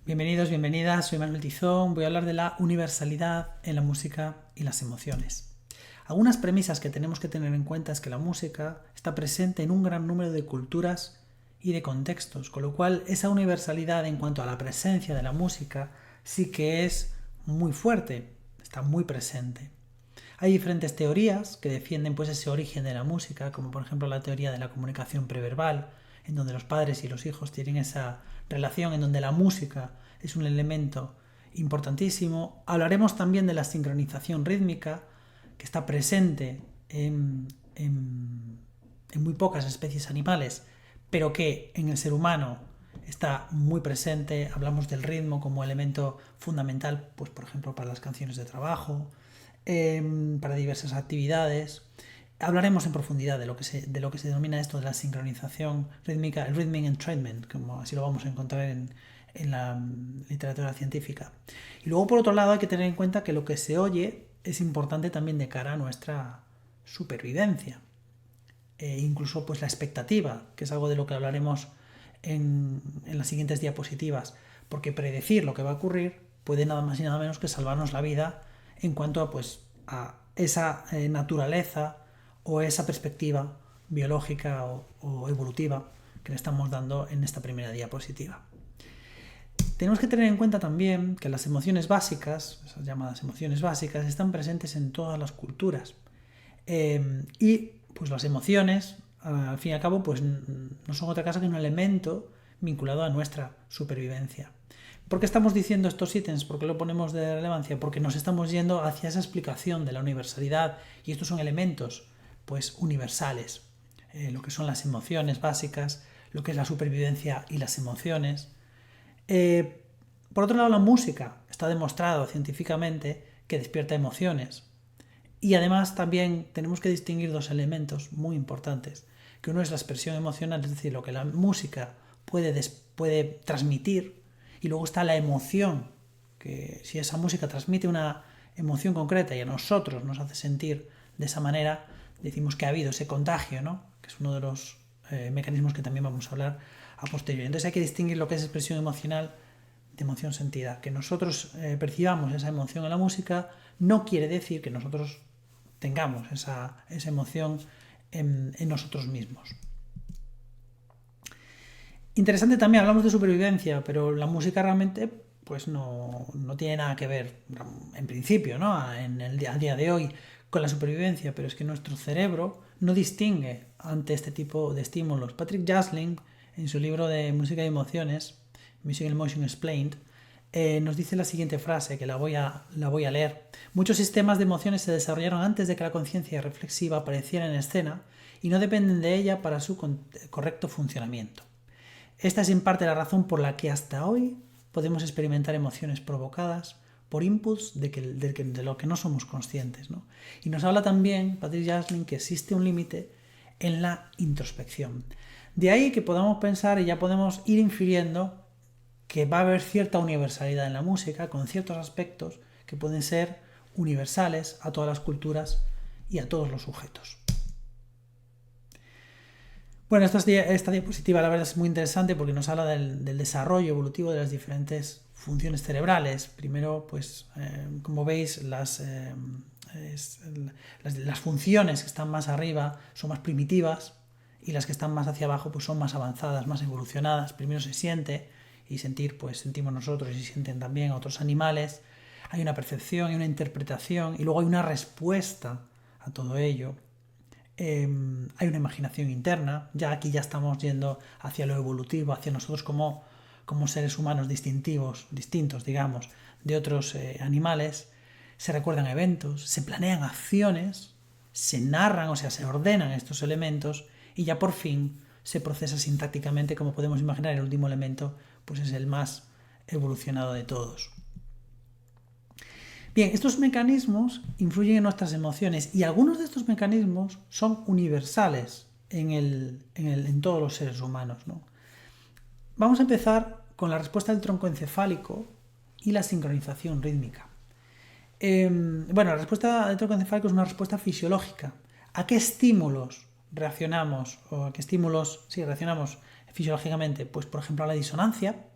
Bienvenidos, bienvenidas, soy Manuel Tizón. Voy a hablar de la universalidad en la música y las emociones. Algunas premisas que tenemos que tener en cuenta es que la música está presente en un gran número de culturas y de contextos, con lo cual esa universalidad en cuanto a la presencia de la música sí que es muy fuerte, está muy presente. Hay diferentes teorías que defienden pues ese origen de la música, como por ejemplo la teoría de la comunicación preverbal, en donde los padres y los hijos tienen esa relación, en donde la música es un elemento importantísimo. Hablaremos también de la sincronización rítmica, que está presente en muy pocas especies animales, pero que en el ser humano está muy presente. Hablamos del ritmo como elemento fundamental, pues por ejemplo para las canciones de trabajo, para diversas actividades. Hablaremos en profundidad de lo que se denomina esto de la sincronización rítmica, el rhythmic entrainment, como así lo vamos a encontrar en la literatura científica. Y luego, por otro lado, hay que tener en cuenta que lo que se oye es importante también de cara a nuestra supervivencia. Incluso pues la expectativa, que es algo de lo que hablaremos en las siguientes diapositivas, porque predecir lo que va a ocurrir puede nada más y nada menos que salvarnos la vida en cuanto a, pues, a esa naturaleza o esa perspectiva biológica o evolutiva que le estamos dando en esta primera diapositiva. Tenemos que tener en cuenta también que las emociones básicas, esas llamadas emociones básicas, están presentes en todas las culturas. Y pues las emociones, al fin y al cabo, pues no son otra cosa que un elemento vinculado a nuestra supervivencia. ¿Por qué estamos diciendo estos ítems? ¿Por qué lo ponemos de relevancia? Porque nos estamos yendo hacia esa explicación de la universalidad y estos son elementos pues universales, lo que son las emociones básicas, lo que es la supervivencia y las emociones. Por otro lado, la música está demostrado científicamente que despierta emociones. Y además también tenemos que distinguir dos elementos muy importantes, que uno es la expresión emocional, es decir, lo que la música puede transmitir, y luego está la emoción, que si esa música transmite una emoción concreta y a nosotros nos hace sentir de esa manera, decimos que ha habido ese contagio, ¿no? Que es uno de los mecanismos que también vamos a hablar a posteriori. Entonces hay que distinguir lo que es expresión emocional de emoción sentida. Que nosotros percibamos esa emoción en la música no quiere decir que nosotros tengamos esa emoción en nosotros mismos. Interesante también, hablamos de supervivencia, pero la música realmente pues no tiene nada que ver, en principio, ¿no? a día de hoy, con la supervivencia, pero es que nuestro cerebro no distingue ante este tipo de estímulos. Patrick Jasling, en su libro de Música y Emociones, Music and Emotion Explained, nos dice la siguiente frase, que la voy a leer. Muchos sistemas de emociones se desarrollaron antes de que la conciencia reflexiva apareciera en escena y no dependen de ella para su correcto funcionamiento. Esta es en parte la razón por la que hasta hoy podemos experimentar emociones provocadas por inputs de lo que no somos conscientes, ¿no? Y nos habla también Patrick Jasling que existe un límite en la introspección. De ahí que podamos pensar y ya podemos ir infiriendo que va a haber cierta universalidad en la música con ciertos aspectos que pueden ser universales a todas las culturas y a todos los sujetos. Bueno, esta diapositiva la verdad es muy interesante porque nos habla del desarrollo evolutivo de las diferentes funciones cerebrales. Primero, pues, como veis, las funciones que están más arriba son más primitivas y las que están más hacia abajo pues, son más avanzadas, más evolucionadas. Primero se siente y sentir, pues sentimos nosotros y sienten también otros animales. Hay una percepción y una interpretación y luego hay una respuesta a todo ello. Hay una imaginación interna, ya aquí ya estamos yendo hacia lo evolutivo, hacia nosotros como seres humanos distintos, digamos, de otros animales. Se recuerdan eventos, se planean acciones, se narran, o sea, se ordenan estos elementos y ya por fin se procesa sintácticamente, como podemos imaginar, el último elemento pues es el más evolucionado de todos. Bien, estos mecanismos influyen en nuestras emociones y algunos de estos mecanismos son universales en todos los seres humanos, ¿no? Vamos a empezar con la respuesta del tronco encefálico y la sincronización rítmica. La respuesta del tronco encefálico es una respuesta fisiológica. ¿A qué estímulos reaccionamos? ¿O a qué estímulos reaccionamos fisiológicamente? Pues, por ejemplo, a la disonancia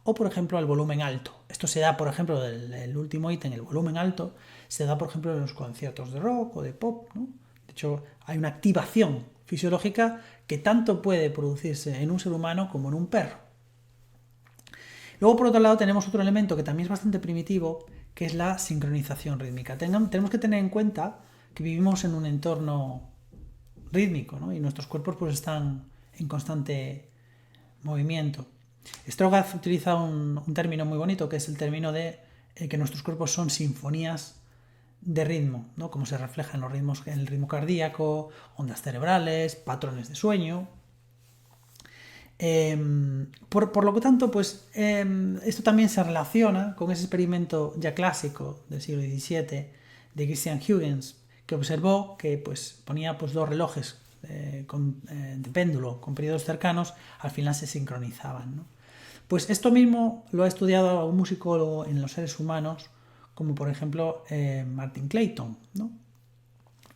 o por ejemplo al volumen alto. Esto se da, por ejemplo, el último ítem, el volumen alto, se da por ejemplo en los conciertos de rock o de pop, ¿no? De hecho, hay una activación fisiológica que tanto puede producirse en un ser humano como en un perro. Luego, por otro lado, tenemos otro elemento que también es bastante primitivo, que es la sincronización rítmica. Tenemos que tener en cuenta que vivimos en un entorno rítmico, ¿no? Y nuestros cuerpos pues están en constante movimiento. Strogath utiliza un término muy bonito, que es el término de que nuestros cuerpos son sinfonías de ritmo, ¿no? Como se refleja en los ritmos, en el ritmo cardíaco, ondas cerebrales, patrones de sueño. Por lo tanto, pues esto también se relaciona con ese experimento ya clásico del siglo XVII de Christian Huygens, que observó que pues, ponía pues, dos relojes de péndulo con periodos cercanos, al final se sincronizaban, ¿no? Pues esto mismo lo ha estudiado un musicólogo en los seres humanos, como por ejemplo Martin Clayton, ¿no?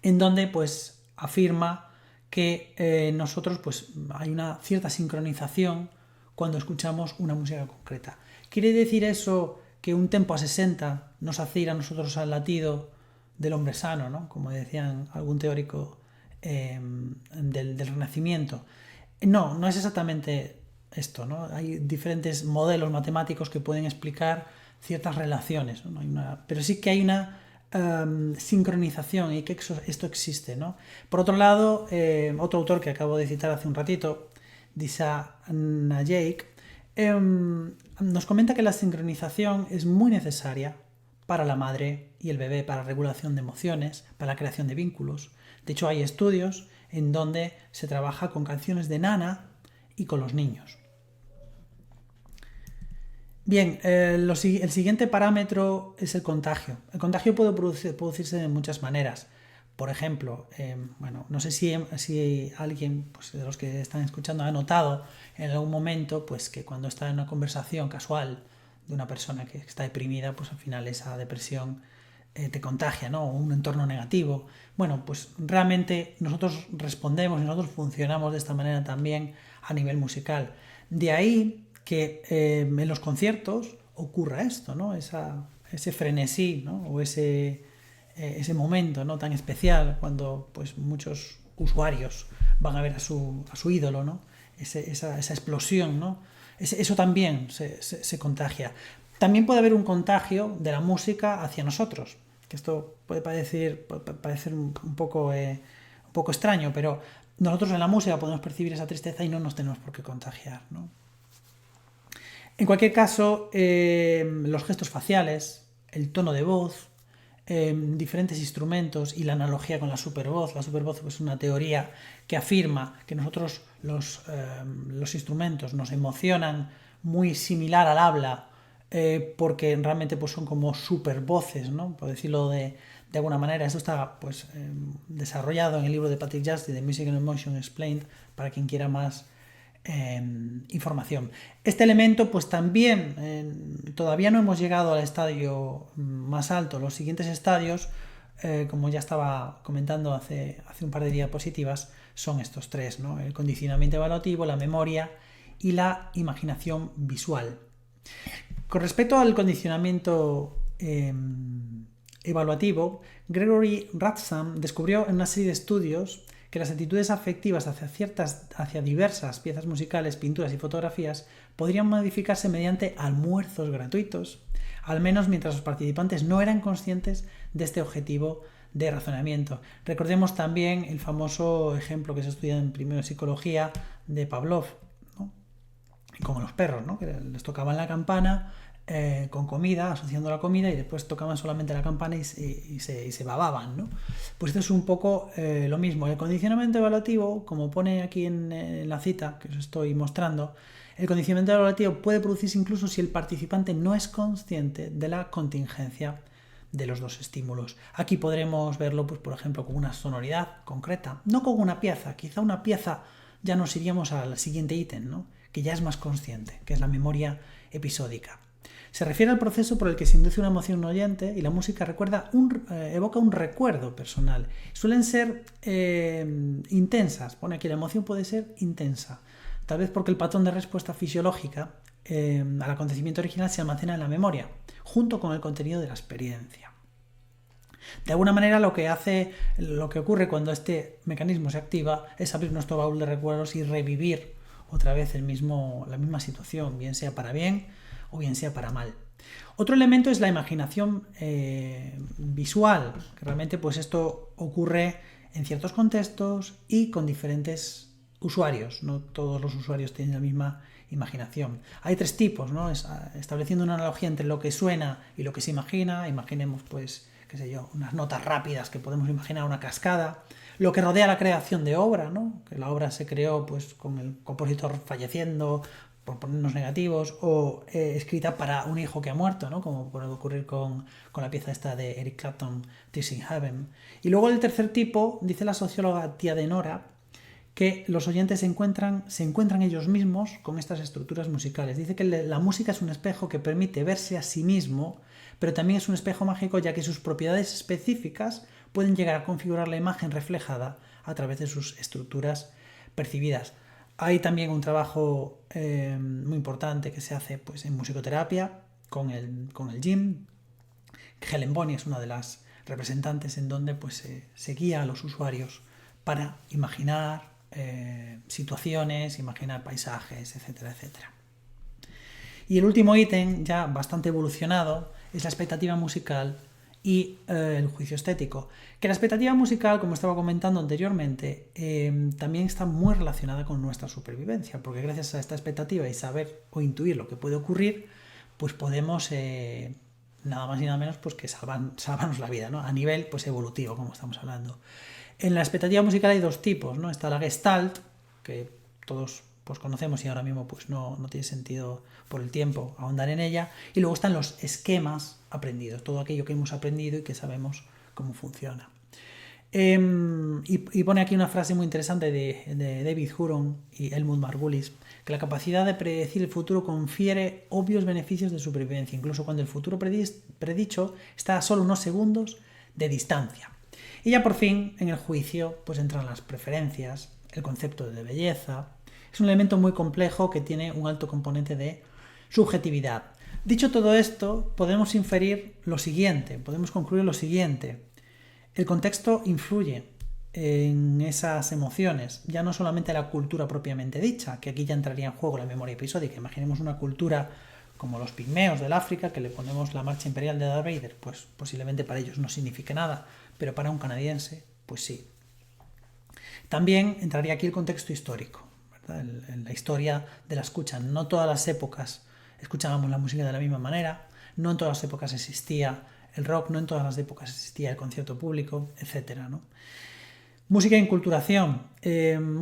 En donde pues afirma que nosotros pues hay una cierta sincronización cuando escuchamos una música concreta. ¿Quiere decir eso que un tempo a 60 nos hace ir a nosotros al latido del hombre sano, ¿no? Como decían algún teórico del Renacimiento? No es exactamente esto, ¿no? Hay diferentes modelos matemáticos que pueden explicar ciertas relaciones, ¿no? Pero sí que hay una sincronización y que esto existe, ¿no? Por otro lado, otro autor que acabo de citar hace un ratito, Disa Najek, nos comenta que la sincronización es muy necesaria para la madre y el bebé, para la regulación de emociones, para la creación de vínculos. De hecho, hay estudios en donde se trabaja con canciones de nana y con los niños. Bien, el siguiente parámetro es el contagio. El contagio puede producirse de muchas maneras. Por ejemplo, no sé si alguien pues, de los que están escuchando ha notado en algún momento pues, que cuando está en una conversación casual de una persona que está deprimida, pues al final esa depresión te contagia, ¿no? O un entorno negativo. Bueno, pues realmente nosotros respondemos y nosotros funcionamos de esta manera también a nivel musical. De ahí que en los conciertos ocurra esto, ¿no? Ese frenesí, ¿no? O ese momento, ¿no? Tan especial cuando pues, muchos usuarios van a ver a su ídolo, ¿no? Esa explosión, ¿no? Eso también se contagia. También puede haber un contagio de la música hacia nosotros, que esto puede parecer un poco extraño, pero nosotros en la música podemos percibir esa tristeza y no nos tenemos por qué contagiar, ¿no? En cualquier caso, los gestos faciales, el tono de voz, diferentes instrumentos y la analogía con la supervoz. La supervoz es una teoría que afirma que nosotros los instrumentos nos emocionan muy similar al habla, porque realmente pues, son como supervoces, ¿no? Por decirlo de alguna manera. Esto está pues, desarrollado en el libro de Patrick Justy, de Music and Emotion Explained, para quien quiera más información. Este elemento pues también todavía no hemos llegado al estadio más alto. Los siguientes estadios, como ya estaba comentando hace un par de diapositivas, son estos tres, ¿no? El condicionamiento evaluativo, la memoria y la imaginación visual. Con respecto al condicionamiento evaluativo, Gregory Rathsam descubrió en una serie de estudios que las actitudes afectivas hacia diversas piezas musicales, pinturas y fotografías podrían modificarse mediante almuerzos gratuitos, al menos mientras los participantes no eran conscientes de este objetivo de razonamiento. Recordemos también el famoso ejemplo que se estudia en primero de psicología de Pavlov, ¿no? Como los perros, ¿no? Que les tocaban la campana con comida, asociando la comida, y después tocaban solamente la campana y se bababan, ¿no? Pues esto es un poco lo mismo. El condicionamiento evaluativo, como pone aquí en la cita que os estoy mostrando, el condicionamiento evaluativo puede producirse incluso si el participante no es consciente de la contingencia de los dos estímulos. Aquí podremos verlo, pues, por ejemplo, con una sonoridad concreta, no con una pieza. Quizá una pieza ya nos iríamos al siguiente ítem, ¿no? Que ya es más consciente, que es la memoria episódica. Se refiere al proceso por el que se induce una emoción en un oyente y la música evoca un recuerdo personal. Suelen ser intensas. Pone aquí, la emoción puede ser intensa. Tal vez porque el patrón de respuesta fisiológica al acontecimiento original se almacena en la memoria, junto con el contenido de la experiencia. De alguna manera lo que ocurre cuando este mecanismo se activa es abrir nuestro baúl de recuerdos y revivir otra vez la misma situación, bien sea para bien o bien sea para mal. Otro elemento es la imaginación visual, que realmente pues esto ocurre en ciertos contextos y con diferentes usuarios. No todos los usuarios tienen la misma imaginación. Hay 3 tipos, ¿no? Estableciendo una analogía entre lo que suena y lo que se imagina. Imaginemos, pues, qué sé yo, unas notas rápidas que podemos imaginar una cascada. Lo que rodea la creación de obra, ¿no? Que la obra se creó pues con el compositor falleciendo, por ponernos negativos, o escrita para un hijo que ha muerto, ¿no? Como puede ocurrir con la pieza esta de Eric Clapton, Tears in Heaven. Y luego el tercer tipo, dice la socióloga Tia de Nora, que los oyentes se encuentran ellos mismos con estas estructuras musicales. Dice que la música es un espejo que permite verse a sí mismo, pero también es un espejo mágico ya que sus propiedades específicas pueden llegar a configurar la imagen reflejada a través de sus estructuras percibidas. Hay también un trabajo muy importante que se hace pues, en musicoterapia con el Jim. Helen Bonney es una de las representantes en donde pues, se guía a los usuarios para imaginar situaciones, imaginar paisajes, etcétera, etcétera. Y el último ítem, ya bastante evolucionado, es la expectativa musical y el juicio estético. Que la expectativa musical, como estaba comentando anteriormente, también está muy relacionada con nuestra supervivencia, porque gracias a esta expectativa y saber o intuir lo que puede ocurrir, pues podemos nada más y nada menos pues que salvarnos la vida, ¿no? A nivel pues evolutivo, como estamos hablando. En la expectativa musical hay 2 tipos, ¿no? Está la Gestalt, que todos pues conocemos y ahora mismo pues no tiene sentido por el tiempo ahondar en ella, y luego están los esquemas aprendidos, todo aquello que hemos aprendido y que sabemos cómo funciona. Y pone aquí una frase muy interesante de David Huron y Helmut Margulis, que la capacidad de predecir el futuro confiere obvios beneficios de supervivencia, incluso cuando el futuro predicho está a solo unos segundos de distancia. Y ya por fin, en el juicio, pues entran las preferencias, el concepto de belleza. Es un elemento muy complejo que tiene un alto componente de subjetividad. Dicho todo esto, podemos inferir lo siguiente, podemos concluir lo siguiente. El contexto influye en esas emociones, ya no solamente la cultura propiamente dicha, que aquí ya entraría en juego la memoria episódica. Imaginemos una cultura como los pigmeos del África, que le ponemos la marcha imperial de Darth Vader, pues posiblemente para ellos no signifique nada, pero para un canadiense, pues sí. También entraría aquí el contexto histórico, ¿verdad? En la historia de la escucha. No todas las épocas escuchábamos la música de la misma manera, no en todas las épocas existía el rock, no en todas las épocas existía el concierto público, etc., ¿no? Música e inculturación.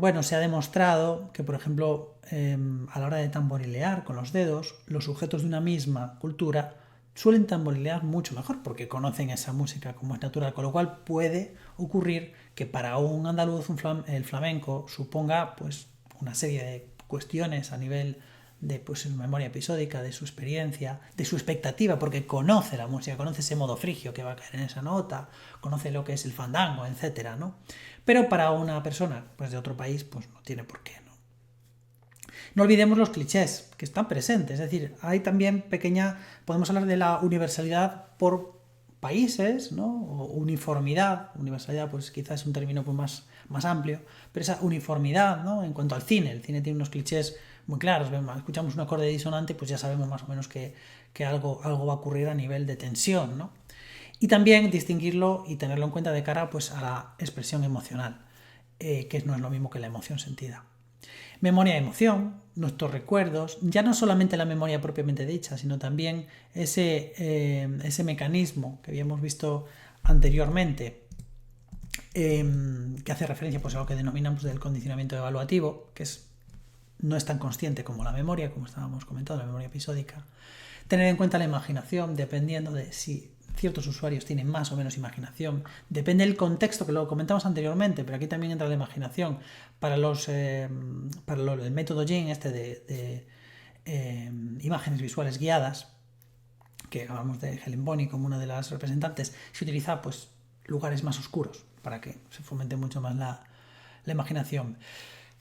Bueno, se ha demostrado que, por ejemplo, a la hora de tamborilear con los dedos, los sujetos de una misma cultura suelen tamborilear mucho mejor porque conocen esa música como es natural, con lo cual puede ocurrir que para un andaluz el flamenco suponga pues, una serie de cuestiones a nivel de pues, su memoria episódica, de su experiencia, de su expectativa, porque conoce la música, conoce ese modo frigio que va a caer en esa nota, conoce lo que es el fandango, etcétera, ¿no? Pero para una persona pues, de otro país pues no tiene por qué, ¿no? No olvidemos los clichés que están presentes, es decir, hay también podemos hablar de la universalidad por países, ¿no? O uniformidad. Universalidad pues quizás es un término pues, más amplio, pero esa uniformidad, ¿no? En cuanto al cine, el cine tiene unos clichés muy claros. Escuchamos un acorde disonante, pues ya sabemos más o menos que algo va a ocurrir a nivel de tensión, ¿no? Y también distinguirlo y tenerlo en cuenta de cara pues, a la expresión emocional, que no es lo mismo que la emoción sentida. Memoria y emoción, nuestros recuerdos, ya no solamente la memoria propiamente dicha, sino también ese mecanismo que habíamos visto anteriormente, que hace referencia pues, a lo que denominamos del condicionamiento evaluativo, que no es tan consciente como la memoria, como estábamos comentando, la memoria episódica. Tener en cuenta la imaginación, dependiendo de si ciertos usuarios tienen más o menos imaginación. Depende del contexto, que lo comentamos anteriormente, pero aquí también entra la imaginación. Para el método Jin, de imágenes visuales guiadas, que hablamos de Helen Bonney como una de las representantes, se utiliza pues, lugares más oscuros para que se fomente mucho más la imaginación.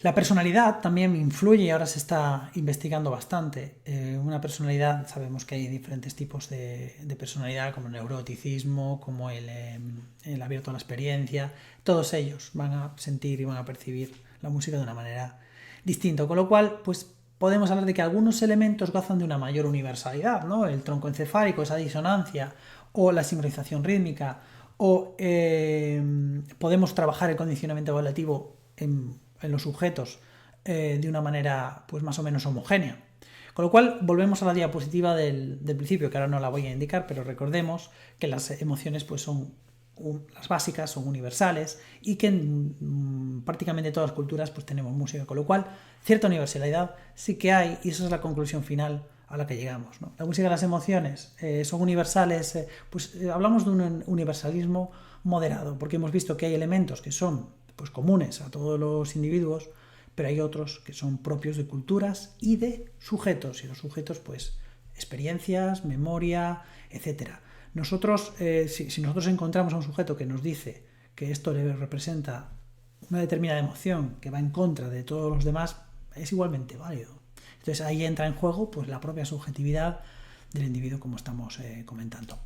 La personalidad también influye y ahora se está investigando bastante. Una personalidad, sabemos que hay diferentes tipos de personalidad, como el neuroticismo, como el abierto a la experiencia. Todos ellos van a sentir y van a percibir la música de una manera distinta. Con lo cual, pues podemos hablar de que algunos elementos gozan de una mayor universalidad, ¿no? El tronco encefálico, esa disonancia, o la sincronización rítmica, o podemos trabajar el condicionamiento evaluativo en los sujetos de una manera pues más o menos homogénea. Con lo cual volvemos a la diapositiva del principio, que ahora no la voy a indicar, pero recordemos que las emociones pues son las básicas, son universales y que en prácticamente todas las culturas pues tenemos música, con lo cual cierta universalidad sí que hay y esa es la conclusión final a la que llegamos, ¿no? La música y las emociones son universales, hablamos de un universalismo moderado, porque hemos visto que hay elementos que son pues comunes a todos los individuos, pero hay otros que son propios de culturas y de sujetos, y los sujetos pues experiencias, memoria, etcétera. Nosotros, si nosotros encontramos a un sujeto que nos dice que esto le representa una determinada emoción que va en contra de todos los demás, es igualmente válido. Entonces ahí entra en juego pues la propia subjetividad del individuo, como estamos comentando.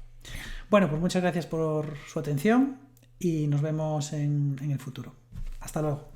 Bueno, pues muchas gracias por su atención y nos vemos en el futuro. Hasta luego.